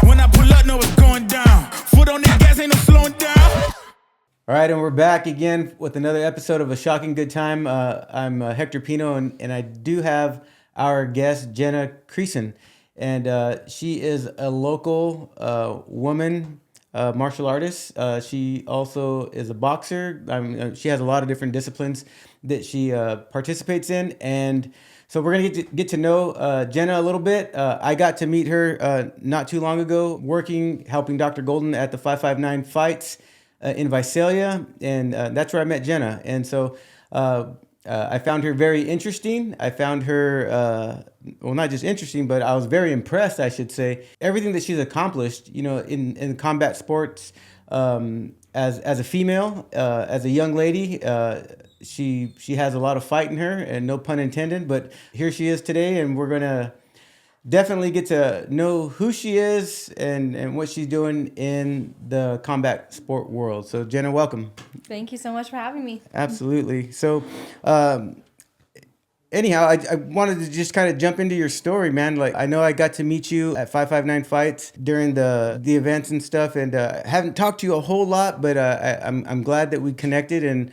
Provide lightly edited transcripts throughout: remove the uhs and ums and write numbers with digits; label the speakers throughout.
Speaker 1: When I pull up, know it's going down. Foot on the gas, ain't no slowing down.
Speaker 2: All right, and we're back again with another episode of A Shocking Good Time. I'm Hector Pino, and I do have our guest, Jenna Creason. And she is a local woman martial artist. She also is a boxer. She has a lot of different disciplines that she participates in. And so we're going to get to know Jenna a little bit. I got to meet her not too long ago, helping Dr. Golden at the 559 fights in Visalia, and that's where I met Jenna. And so I found her very interesting. I found her, well, not just interesting, but I was very impressed, I should say. Everything that she's accomplished, you know, in combat sports, as a female, as a young lady, she has a lot of fight in her, and no pun intended. But here she is today, and we're gonna definitely get to know who she is and what she's doing in the combat sport world. So Jenna, welcome.
Speaker 3: Thank you so much for having me.
Speaker 2: Absolutely. So anyhow, I wanted to just kind of jump into your story, man. Like, I know I got to meet you at 559 fights during the events and stuff, and haven't talked to you a whole lot, but I'm glad that we connected, and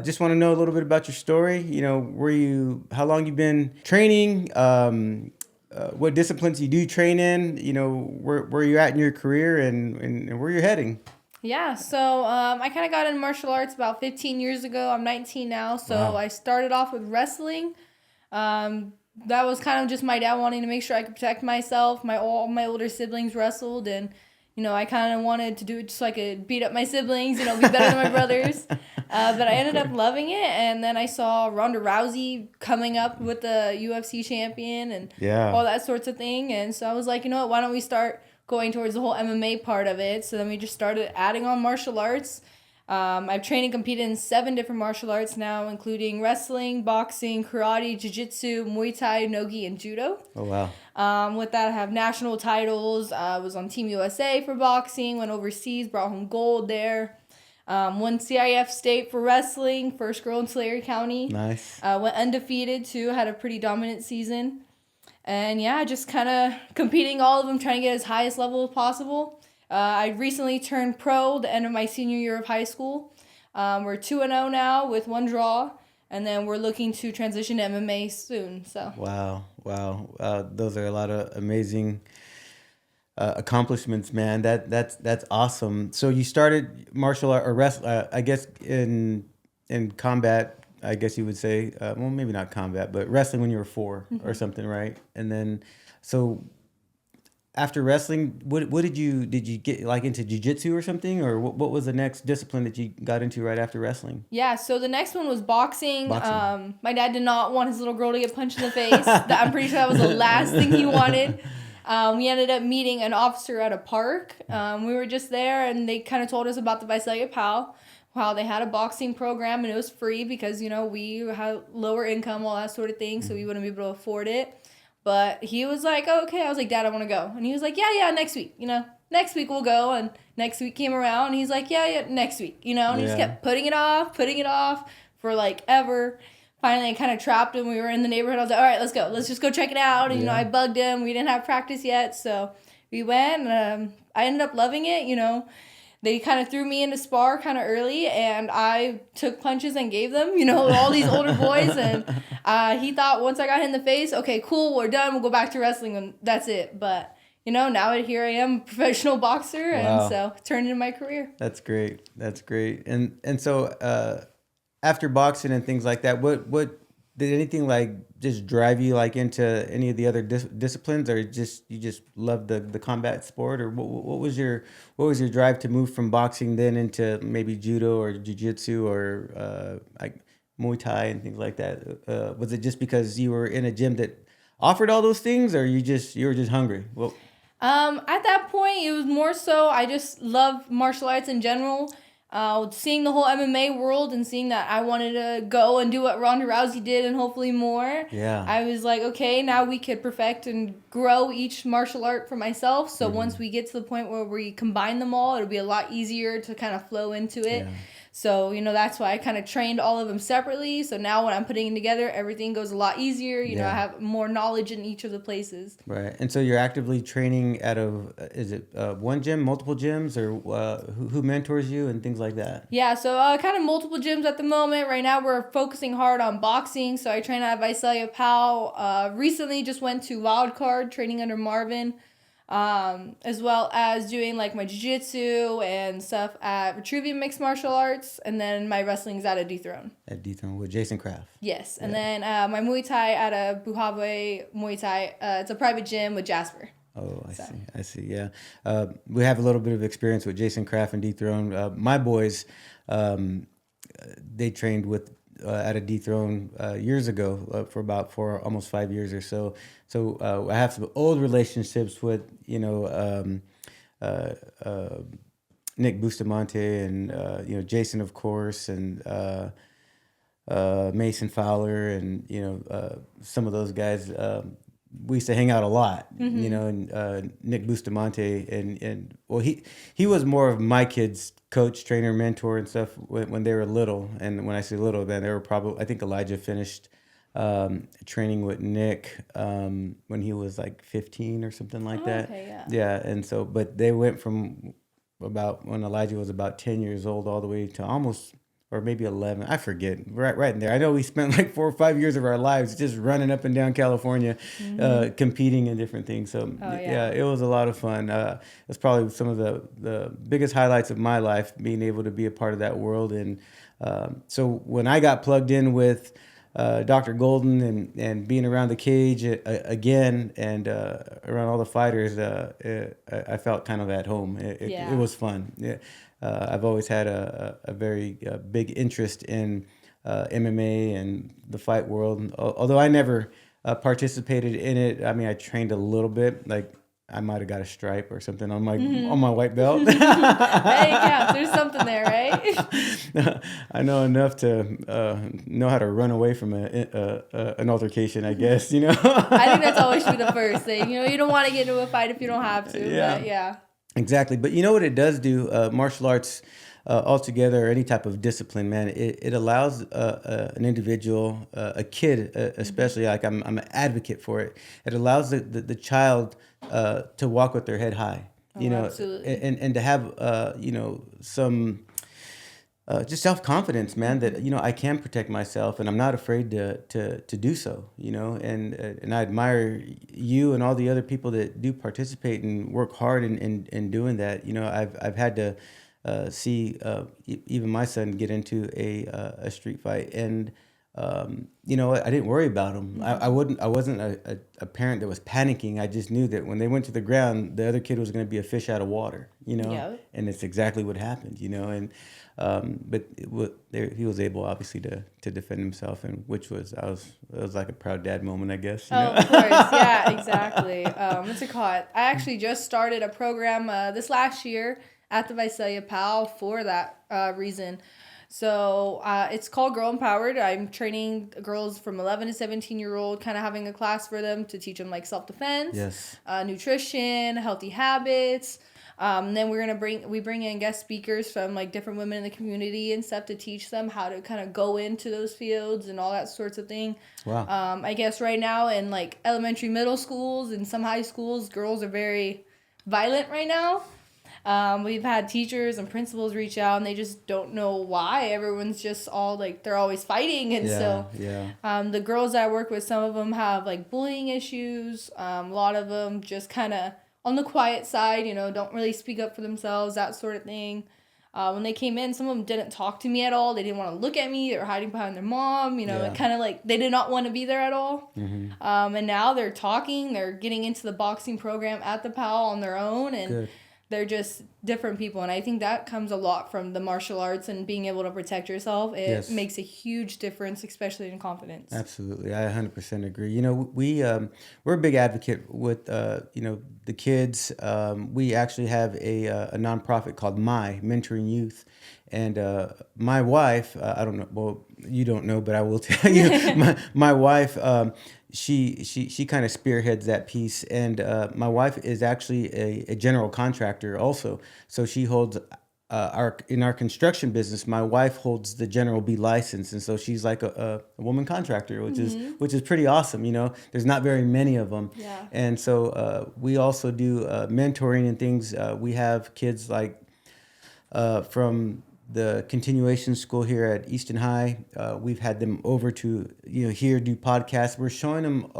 Speaker 2: just want to know a little bit about your story. You know, how long you've been training, what disciplines you do train in, you know, where you're at in your career, and where you're heading.
Speaker 3: Yeah, so I kind of got into martial arts about 15 years ago. I'm 19 now, so
Speaker 2: Wow.
Speaker 3: I started off with wrestling. That was kind of just my dad wanting to make sure I could protect myself. All my older siblings wrestled, and you know, I kind of wanted to do it just so I could beat up my siblings, you know, be better than my brothers. But I ended up loving it, and then I saw Ronda Rousey coming up with the UFC champion and all that sorts of thing. And so I was like, you know what, why don't we start going towards the whole MMA part of it? So then we just started adding on martial arts. I've trained and competed in 7 different martial arts now, including wrestling, boxing, karate, jiu-jitsu, Muay Thai, Nogi, and Judo.
Speaker 2: Oh, wow.
Speaker 3: With that, I have national titles. I was on Team USA for boxing, went overseas, brought home gold there. Won CIF state for wrestling, first girl in Tulare County.
Speaker 2: Nice.
Speaker 3: Went undefeated too, had a pretty dominant season. And yeah, just kind of competing all of them, trying to get as highest level as possible. I recently turned pro the end of my senior year of high school. We're 2-0 now with 1 draw. And then we're looking to transition to MMA soon. So.
Speaker 2: Wow. Those are a lot of amazing accomplishments, man. That's awesome. So you started martial art or I guess in combat, I guess you would say, well, maybe not combat, but wrestling when you were 4 or something, right? And then, so after wrestling, what did you get like into jiu-jitsu or something, or what was the next discipline that you got into right after wrestling?
Speaker 3: Yeah, so the next one was boxing. My dad did not want his little girl to get punched in the face. I'm pretty sure that was the last thing he wanted. We ended up meeting an officer at a park. We were just there, and they kind of told us about the Visalia POW, how they had a boxing program, and it was free because, you know, we had lower income, all that sort of thing, so we wouldn't be able to afford it. But he was like, oh, okay. I was like, Dad, I want to go. And he was like, yeah, next week, you know. Next week we'll go. And next week came around, and he's like, yeah, next week, you know. And he just kept putting it off for, like, ever. Finally, I kind of trapped him. We were in the neighborhood. I was like, all right, let's go. Let's just go check it out. And, you know, I bugged him. We didn't have practice yet. So we went. And, I ended up loving it, you know. They kind of threw me into spar kind of early, and I took punches and gave them, you know, all these older boys. And he thought once I got hit in the face, okay, cool, we're done. We'll go back to wrestling, and that's it. But, you know, now here I am, professional boxer, and so it turned into my career.
Speaker 2: That's great. And so after boxing and things like that, what did anything like just drive you like into any of the other disciplines, or you just loved the combat sport, or what was your drive to move from boxing then into maybe judo or jiu-jitsu or like Muay Thai and things like that? Was it just because you were in a gym that offered all those things, or you were just hungry? Well,
Speaker 3: at that point, it was more so I just love martial arts in general. Seeing the whole MMA world and seeing that I wanted to go and do what Ronda Rousey did and hopefully more.
Speaker 2: Yeah.
Speaker 3: I was like, okay, now we could perfect and grow each martial art for myself. So once we get to the point where we combine them all, it'll be a lot easier to kind of flow into it. Yeah. So, that's why I kind of trained all of them separately. So now when I'm putting them together, everything goes a lot easier. I have more knowledge in each of the places.
Speaker 2: Right. And so you're actively training is it one gym, multiple gyms, or who mentors you and things like that?
Speaker 3: Yeah, so kind of multiple gyms at the moment. Right now we're focusing hard on boxing. So I train at Visalia Powell. Recently just went to Wildcard training under Marvin. As well as doing like my jiu-jitsu and stuff at Vitruvian Mixed Martial Arts, and then my wrestling's at a Dethrone.
Speaker 2: At Dethrone with Jason Kraft.
Speaker 3: Yes, and then my Muay Thai at a Buhavwe Muay Thai. It's a private gym with Jasper.
Speaker 2: Oh, I see. Yeah, we have a little bit of experience with Jason Kraft and Dethrone. My boys, they trained with at a Dethrone years ago for almost 5 years or so. So I have some old relationships with Nick Bustamante and Jason, of course, and Mason Fowler, and some of those guys. We used to hang out a lot, and Nick Bustamante, and he was more of my kids' coach, trainer, mentor, and stuff when they were little. And when I say little, then they were probably, I think Elijah finished training with Nick when he was like 15 or something like that.
Speaker 3: Okay, yeah.
Speaker 2: Yeah, and so, but they went from about when Elijah was about 10 years old all the way to almost, or maybe 11, I forget, right in there. I know we spent like 4 or 5 years of our lives just running up and down California, competing in different things. So yeah, it was a lot of fun. It's probably some of the biggest highlights of my life, being able to be a part of that world. And so when I got plugged in with Dr. Golden and being around the cage again and around all the fighters, I felt kind of at home. It was fun. Yeah. I've always had a very big interest in MMA and the fight world. Although I never participated in it. I mean, I trained a little bit. Like I might have got a stripe or something on my white belt.
Speaker 3: Hey, yeah, there's something there, right?
Speaker 2: I know enough to know how to run away from an altercation, I guess. I
Speaker 3: think that's always should be the first thing. You don't want to get into a fight if you don't have to.
Speaker 2: Yeah.
Speaker 3: But yeah.
Speaker 2: Exactly. But you know what it does do, martial arts altogether, or any type of discipline, man, it allows an individual, a kid especially, like I'm an advocate for it. It allows the child to walk with their head high,
Speaker 3: absolutely.
Speaker 2: and to have, some just self-confidence, man, that, I can protect myself and I'm not afraid to do so, and I admire you and all the other people that do participate and work hard in doing that. I've had to see even my son get into a street fight, and I didn't worry about him. I wasn't a parent that was panicking. I just knew that when they went to the ground, the other kid was going to be a fish out of water, and it's exactly what happened, and but he was able, obviously, to defend himself, and it was like a proud dad moment, I guess.
Speaker 3: Oh, of course, yeah, exactly. What's it called? I actually just started a program this last year at the Visalia Powell for that reason. So it's called Girl Empowered. I'm training girls from 11 to 17-year-old, kind of having a class for them to teach them like self-defense, nutrition, healthy habits. Then we bring in guest speakers from like different women in the community and stuff to teach them how to kind of go into those fields and all that sorts of thing.
Speaker 2: Wow.
Speaker 3: I guess right now in like elementary, middle schools and some high schools, girls are very violent right now. We've had teachers and principals reach out and they just don't know why. Everyone's just all like, they're always fighting. And the girls that I work with, some of them have like bullying issues. A lot of them just kind of on the quiet side, don't really speak up for themselves, that sort of thing. When they came in, some of them didn't talk to me at all. They didn't want to look at me. They were hiding behind their mom, kind of like they did not want to be there at all.
Speaker 2: Mm-hmm.
Speaker 3: And now they're talking. They're getting into the boxing program at the Powell on their own. And
Speaker 2: Good.
Speaker 3: They're just different people. And I think that comes a lot from the martial arts and being able to protect yourself. It makes a huge difference, especially in confidence.
Speaker 2: Absolutely. I 100% agree. We're a big advocate with, the kids. We actually have a nonprofit called Mentoring Youth. And my wife, I don't know, well, you don't know, but I will tell you, my wife, she kind of spearheads that piece, and my wife is actually a general contractor also, so she holds our construction business, my wife holds the General B license, and so she's like a woman contractor, which is pretty awesome. You know, there's not very many of them.
Speaker 3: Yeah.
Speaker 2: And so we also do mentoring and things. We have kids like from the continuation school here at Easton High. We've had them over to here do podcasts. We're showing them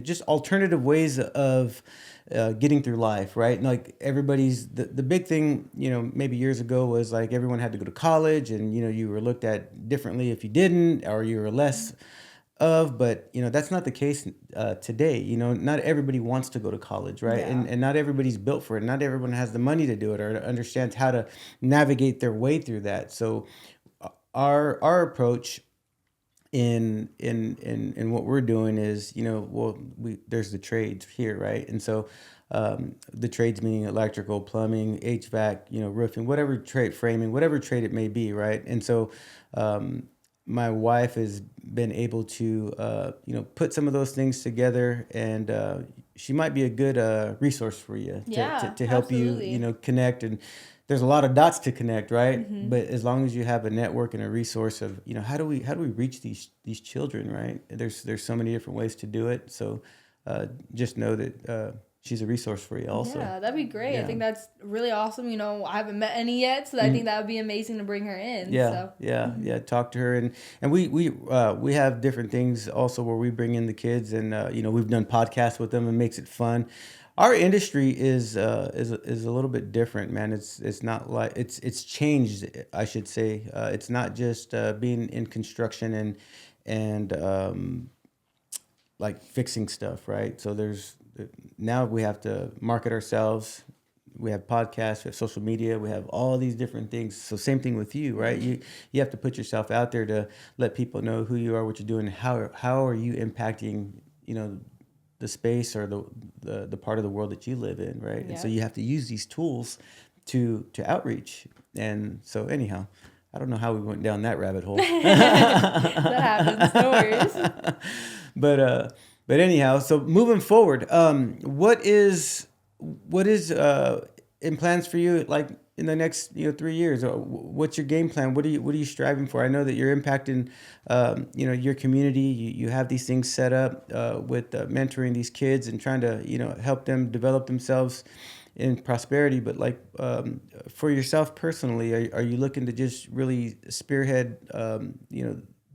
Speaker 2: just alternative ways of getting through life, right? And like everybody's the big thing, maybe years ago was like everyone had to go to college, and you were looked at differently if you didn't, or you were less of. But that's not the case today. Not everybody wants to go to college, right?
Speaker 3: Yeah.
Speaker 2: And not everybody's built for it. Not everyone has the money to do it or understands how to navigate their way through that. So our approach in what we're doing is, there's the trades here, right? And so the trades meaning electrical, plumbing, HVAC, roofing, whatever trade, framing, whatever trade it may be, right? And so my wife has been able to put some of those things together, and she might be a good resource for you to help
Speaker 3: absolutely.
Speaker 2: you connect. And there's a lot of dots to connect, right? Mm-hmm. But as long as you have a network and a resource of how do we reach these children, right? There's so many different ways to do it. So just know that she's a resource for you also.
Speaker 3: Yeah, that'd be great.
Speaker 2: Yeah.
Speaker 3: I think that's really awesome. I haven't met any yet, so I think that would be amazing to bring her in.
Speaker 2: Yeah,
Speaker 3: so.
Speaker 2: Talk to her, and we have different things also where we bring in the kids, and we've done podcasts with them, and makes it fun. Our industry is a little bit different, man. It's not like it's changed, I should say. It's not just being in construction and like fixing stuff, right? So now we have to market ourselves. We have podcasts, we have social media, we have all these different things. So same thing with you, right? You have to put yourself out there to let people know who you are, what you're doing, how are you impacting, the space or the part of the world that you live in, right?
Speaker 3: Yeah.
Speaker 2: And so you have to use these tools to outreach. And so anyhow, I don't know how we went down that rabbit hole.
Speaker 3: That happens, no worries.
Speaker 2: But anyhow, so moving forward, what is in plans for you, like in the next 3 years? What's your game plan? What are you striving for? I know that you're impacting your community. You have these things set up with mentoring these kids and trying to help them develop themselves in prosperity. But like for yourself personally, are you looking to just really spearhead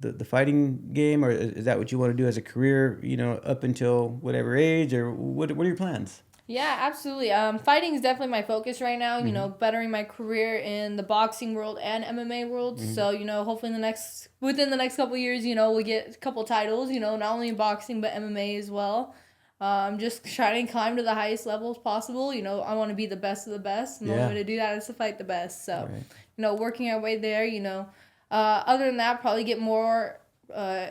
Speaker 2: the fighting game, or is that what you want to do as a career, up until whatever age, or what are your plans?
Speaker 3: Yeah, absolutely. Fighting is definitely my focus right now, bettering my career in the boxing world and MMA world. Mm-hmm. So, hopefully within the next couple of years, we'll get a couple titles, not only in boxing, but MMA as well. Just trying to climb to the highest levels possible. I want to be the best of the best. And the only way to do that is to fight the best. So, working our way there, other than that, probably get more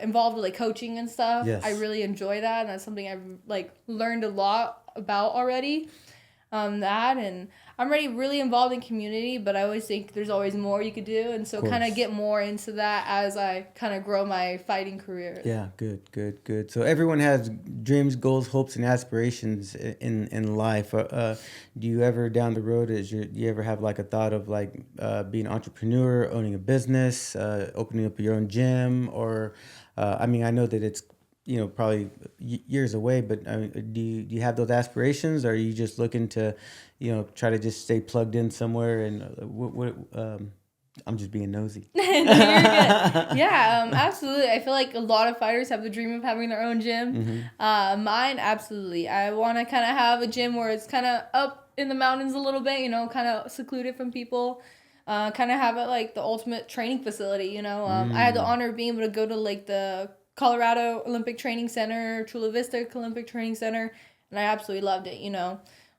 Speaker 3: involved with like coaching and stuff.
Speaker 2: Yes.
Speaker 3: I really enjoy that, and that's something I've learned a lot about already. That, and I'm already really involved in community, but I always think there's always more you could do, and so kind of get more into that as I kind of grow my fighting career.
Speaker 2: Yeah, good. So everyone has dreams, goals, hopes, and aspirations in life. Do you ever down the road, do you ever have like a thought of like being an entrepreneur, owning a business, opening up your own gym, or I know that it's probably years away, but do you have those aspirations, or are you just looking to try to just stay plugged in somewhere? And I'm just being nosy.
Speaker 3: No, you're good. Yeah, absolutely. I feel like a lot of fighters have the dream of having their own gym. Mm-hmm. Mine, absolutely. I want to kind of have a gym where it's kind of up in the mountains a little bit, kind of secluded from people. Kind of have it like the ultimate training facility, I had the honor of being able to go to like the Colorado Olympic Training Center, Chula Vista Olympic Training Center, and I absolutely loved it,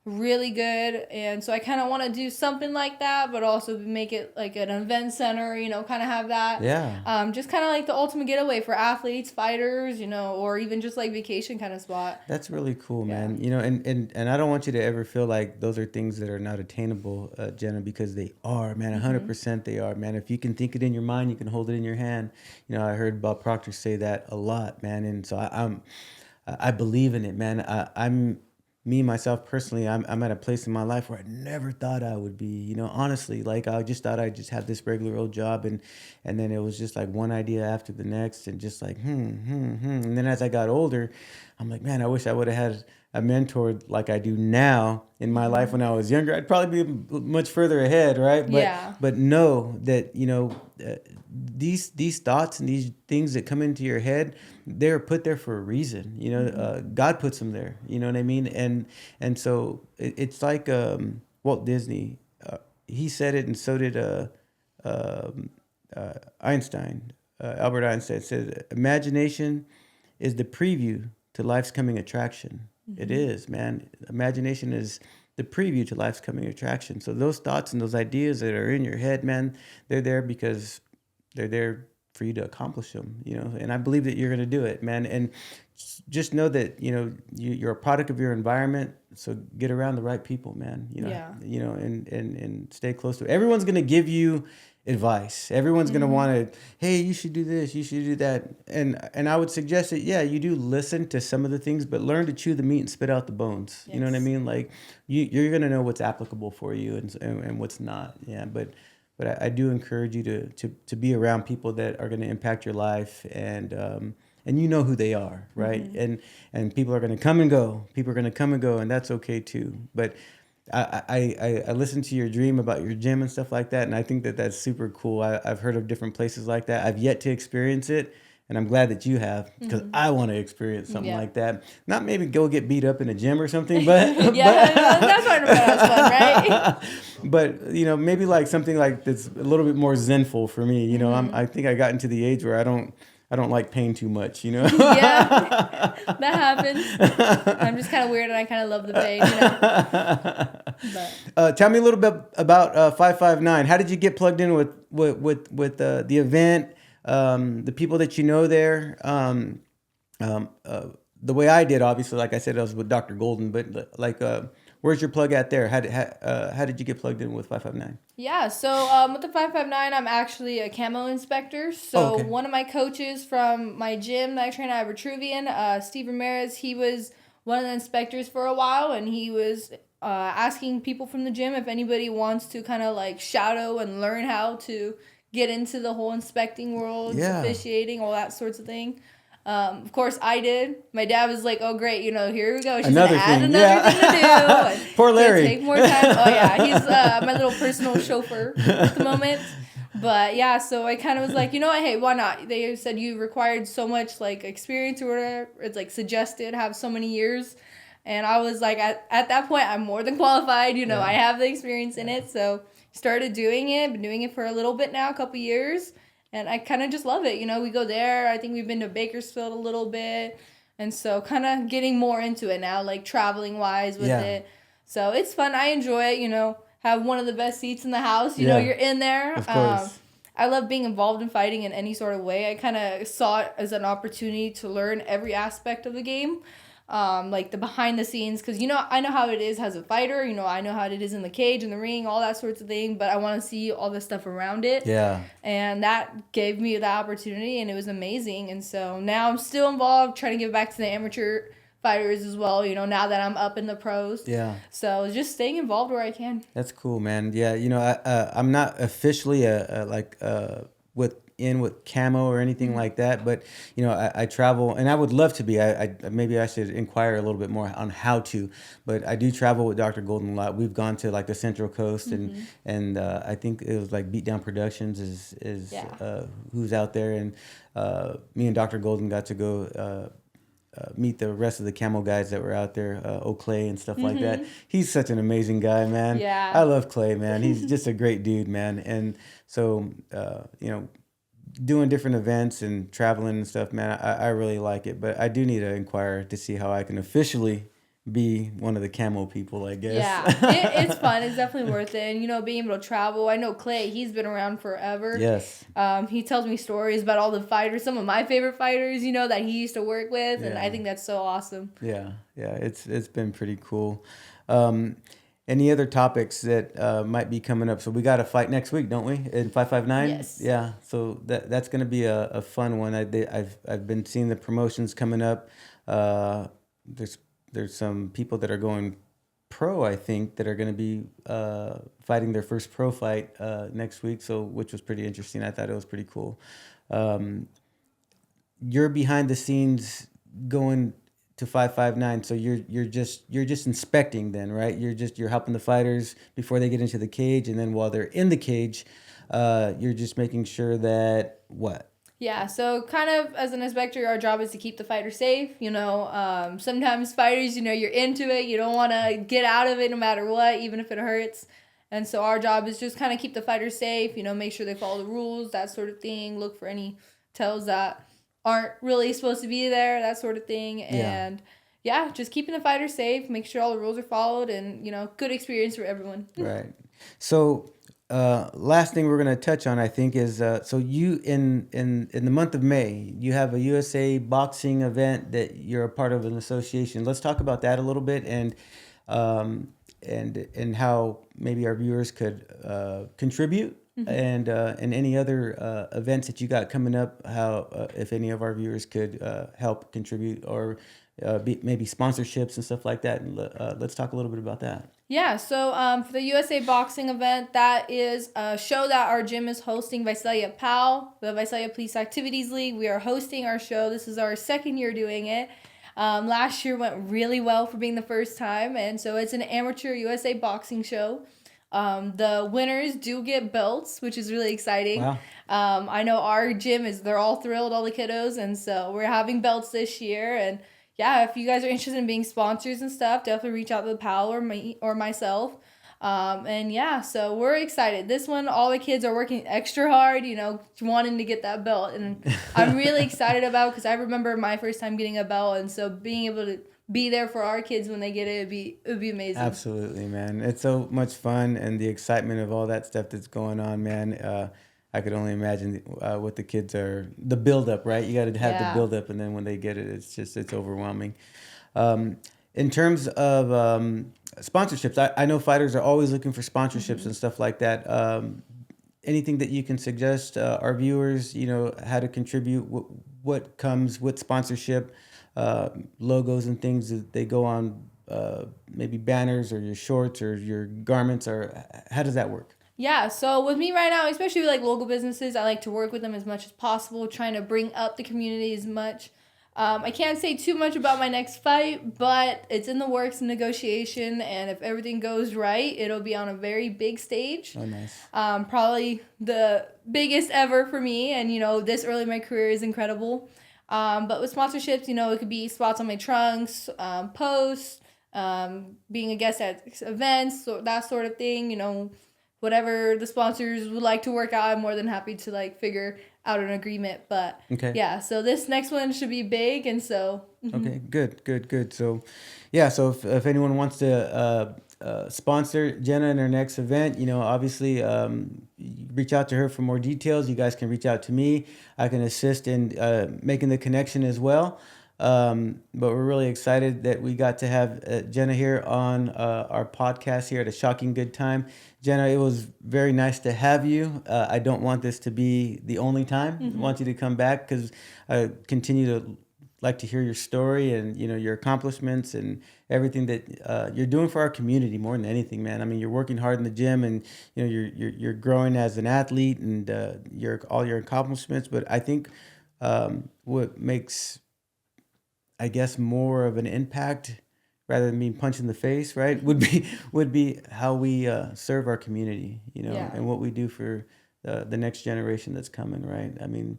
Speaker 3: really good. And so I kind of want to do something like that, but also make it like an event center, kind of have that.
Speaker 2: Yeah.
Speaker 3: Just kind of like the ultimate getaway for athletes, fighters, or even just like vacation kind of spot.
Speaker 2: That's really cool, man. And I don't want you to ever feel like those are things that are not attainable, Jenna, because they are, man. 100% they are, man. If you can think it in your mind, you can hold it in your hand. I heard Bob Proctor say that a lot, man. And so I believe in it, man. me, myself personally, I'm at a place in my life where I never thought I would be, you know, honestly, like I just thought I'd just have this regular old job, and then it was just like one idea after the next, and just like, and then as I got older, I'm like, man, I wish I would have had a mentor like I do now in my life. When I was younger, I'd probably be much further ahead, right? But know that, you know, these thoughts and these things that come into your head, they're put there for a reason. You know, God puts them there. You know what I mean? And so it's like Walt Disney. He said it, and so did Einstein. Albert Einstein said, "Imagination is the preview to life's coming attraction." It is, man. Imagination is the preview to life's coming attraction. So those thoughts and those ideas that are in your head, man, they're there because they're there for you to accomplish them, you know. And I believe that you're going to do it, man. And just know that, you know, you're a product of your environment. So get around the right people, man. You know, you know, and stay close to it. Everyone's going to give you advice. Everyone's going to want to, hey, you should do this, you should do that. And I would suggest that, yeah, you do listen to some of the things, but learn to chew the meat and spit out the bones. Yes. You know what I mean? Like you're going to know what's applicable for you and what's not. Yeah. But I do encourage you to be around people that are going to impact your life, and you know who they are, right? And people are going to come and go. People are going to come and go, and that's okay too. But I listened to your dream about your gym and stuff like that, and I think that that's super cool. I've heard of different places like that. I've yet to experience it, and I'm glad that you have, because I want to experience something like that. Not maybe go get beat up in a gym or something, but
Speaker 3: that's part of that's fun, right?
Speaker 2: But you know, maybe like something like that's a little bit more zenful for me. You know, I think I got into the age where I don't like pain too much, you know?
Speaker 3: Yeah, that happens. I'm just kind of weird, and I kind of love the pain, you know?
Speaker 2: But. Tell me a little bit about 559. How did you get plugged in with the event, the people that you know there? The way I did, obviously, like I said, I was with Dr. Golden, but like, where's your plug at there? How did you get plugged in with 559?
Speaker 3: Yeah, so with the 559, I'm actually a camo inspector. So one of my coaches from my gym that I train at Vitruvian, Steve Ramirez, he was one of the inspectors for a while, and he was asking people from the gym if anybody wants to kind of like shadow and learn how to get into the whole inspecting world, officiating, all that sorts of thing. Of course, I did. My dad was like, "Oh, great, you know, here we go. She's gonna add another thing to do." And
Speaker 2: poor Larry.
Speaker 3: Take more time. Oh yeah, he's my little personal chauffeur at the moment. But yeah, so I kind of was like, you know what? Hey, why not? They said you required so much like experience or whatever. It's like suggested have so many years, and I was like, at that point, I'm more than qualified. You know, I have the experience in it, so started doing it. Been doing it for a little bit now, a couple years. And I kind of just love it. You know, we go there. I think we've been to Bakersfield a little bit. And so kind of getting more into it now, like traveling wise with it. So it's fun. I enjoy it, you know, have one of the best seats in the house. You know, you're in there.
Speaker 2: Of course.
Speaker 3: I love being involved in fighting in any sort of way. I kind of saw it as an opportunity to learn every aspect of the game. Like the behind the scenes, because, you know, I know how it is as a fighter, you know, I know how it is in the cage, in the ring, all that sorts of thing, but I want to see all the stuff around it. Yeah. And that gave me the opportunity, and it was amazing. And so now I'm still involved, trying to give back to the amateur fighters as well, you know, now that I'm up in the pros. Yeah. So just staying involved where I can.
Speaker 2: That's cool, man. Yeah, you know, I'm not officially with camo or anything like that, but you know, I travel, and I would love to be. I maybe I should inquire a little bit more on how to, but I do travel with Dr. Golden a lot. We've gone to like the Central Coast, and I think it was like Beatdown Productions is who's out there, and me and Dr. Golden got to go meet the rest of the camo guys that were out there, Clay and stuff like that. He's such an amazing guy, man. Yeah, I love Clay, man. He's just a great dude, man. And so you know, doing different events and traveling and stuff, man, I really like it. But I do need to inquire to see how I can officially be one of the camo people, I guess.
Speaker 3: Yeah, it's fun. It's definitely worth it. And, you know, being able to travel. I know Clay, he's been around forever. Yes. He tells me stories about all the fighters, some of my favorite fighters, you know, that he used to work with. And I think that's so awesome. Yeah, it's been pretty cool. Any other topics that might be coming up? So we got a fight next week, don't we? In 559? Yes. Yeah. So that's going to be a fun one. I've been seeing the promotions coming up. There's
Speaker 2: there's some people that are going pro, I think, that are going to be fighting their first pro fight next week. So, which was pretty interesting. I thought it was pretty cool. You're behind the scenes going to 559. So you're just inspecting then, right? You're helping the fighters before they get into the cage, and then while they're in the cage, you're just making sure that what?
Speaker 3: Yeah, so kind of as an inspector, our job is to keep the fighter safe. Sometimes fighters, you're into it. You don't want to get out of it no matter what, even if it hurts. And so our job is just kind of keep the fighters safe, make sure they follow the rules, that sort of thing. Look for any tells that aren't really supposed to be there, that sort of thing. And yeah, just keeping the fighters safe, make sure all the rules are followed, and, good experience for everyone.
Speaker 2: Right. So... last thing we're going to touch on, I think, is so you in the month of May, you have a USA boxing event that you're a part of an association. Let's talk about that a little bit, and how maybe our viewers could contribute, and any other events that you got coming up. How if any of our viewers could help contribute, or maybe sponsorships and stuff like that. And let's talk a little bit about that.
Speaker 3: Yeah, so for the USA Boxing event, that is a show that our gym is hosting, Visalia PAL, the Visalia Police Activities League. We are hosting our show. This is our second year doing it. Last year went really well for being the first time, and so it's an amateur USA boxing show. The winners do get belts, which is really exciting.
Speaker 2: Wow.
Speaker 3: I know our gym they're all thrilled, all the kiddos, and so we're having belts this year. And yeah, if you guys are interested in being sponsors and stuff, definitely reach out to the PAL or me or myself. And yeah, so we're excited. This one, all the kids are working extra hard, wanting to get that belt. And I'm really excited about it because I remember my first time getting a belt. And so being able to be there for our kids when they get it, it would be amazing.
Speaker 2: Absolutely, man. It's so much fun, and the excitement of all that stuff that's going on, man. I could only imagine what the kids are, the build-up, right? You got to have the build-up, and then when they get it, it's overwhelming. In terms of sponsorships, I know fighters are always looking for sponsorships and stuff like that. Anything that you can suggest our viewers, how to contribute, what comes with sponsorship, logos and things that they go on, maybe banners or your shorts or your garments, or how does that work?
Speaker 3: Yeah, so with me right now, especially with like local businesses, I like to work with them as much as possible, trying to bring up the community as much. I can't say too much about my next fight, but it's in the works and negotiation, and if everything goes right, it'll be on a very big stage.
Speaker 2: Oh, nice.
Speaker 3: Probably the biggest ever for me, and this early in my career is incredible. But with sponsorships, it could be spots on my trunks, posts, being a guest at events, so that sort of thing, whatever the sponsors would like to work out, I'm more than happy to figure out an agreement. But yeah, so this next one should be big, and so
Speaker 2: okay, good. So yeah, so if anyone wants to sponsor Jenna in her next event, obviously reach out to her for more details. You guys can reach out to me. I can assist in making the connection as well. But we're really excited that we got to have Jenna here on our podcast here at A Shocking Good Time. Jenna, it was very nice to have you. I don't want this to be the only time. I want you to come back because I continue to like to hear your story and, your accomplishments and everything that you're doing for our community more than anything, man. I mean, you're working hard in the gym and, you're growing as an athlete and all your accomplishments. But I think what makes, I guess, more of an impact rather than being punched in the face, right, would be how we serve our community, and what we do for the next generation that's coming, right? I mean,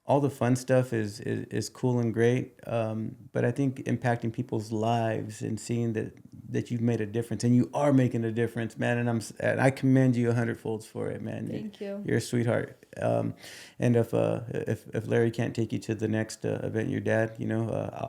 Speaker 2: all the fun stuff is cool and great, but I think impacting people's lives and seeing that you've made a difference, and you are making a difference, man, and I commend you 100-folds for it, man.
Speaker 3: Thank you.
Speaker 2: You're a sweetheart. And if Larry can't take you to the next event, your dad,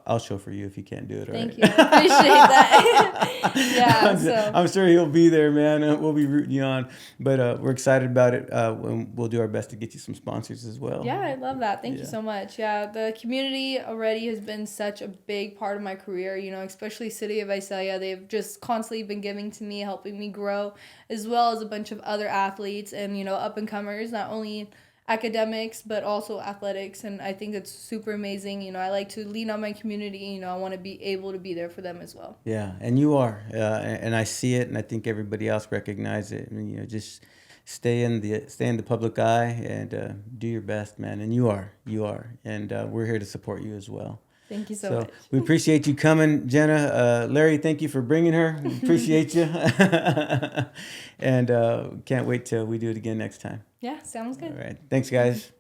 Speaker 2: I'll show for you if he can't do it.
Speaker 3: Thank you. I appreciate that. Yeah.
Speaker 2: I'm sure he'll be there, man. We'll be rooting you on. But we're excited about it. We'll do our best to get you some sponsors as well.
Speaker 3: Yeah, I love that. Thank you so much. Yeah, the community already has been such a big part of my career, especially City of Visalia. They've just constantly been giving to me, helping me grow, as well as a bunch of other athletes and, up-and-comers, not only academics, but also athletics. And I think it's super amazing. You know, I like to lean on my community. You know, I want to be able to be there for them as well.
Speaker 2: Yeah, and you are, and I see it, and I think everybody else recognize it. I mean, you know, just stay in the public eye and do your best, man. And you are, and we're here to support you as well.
Speaker 3: Thank you so much.
Speaker 2: We appreciate you coming, Jenna. Larry, thank you for bringing her. We appreciate you, and can't wait till we do it again next time.
Speaker 3: Yeah, sounds good.
Speaker 2: All right, thanks, guys.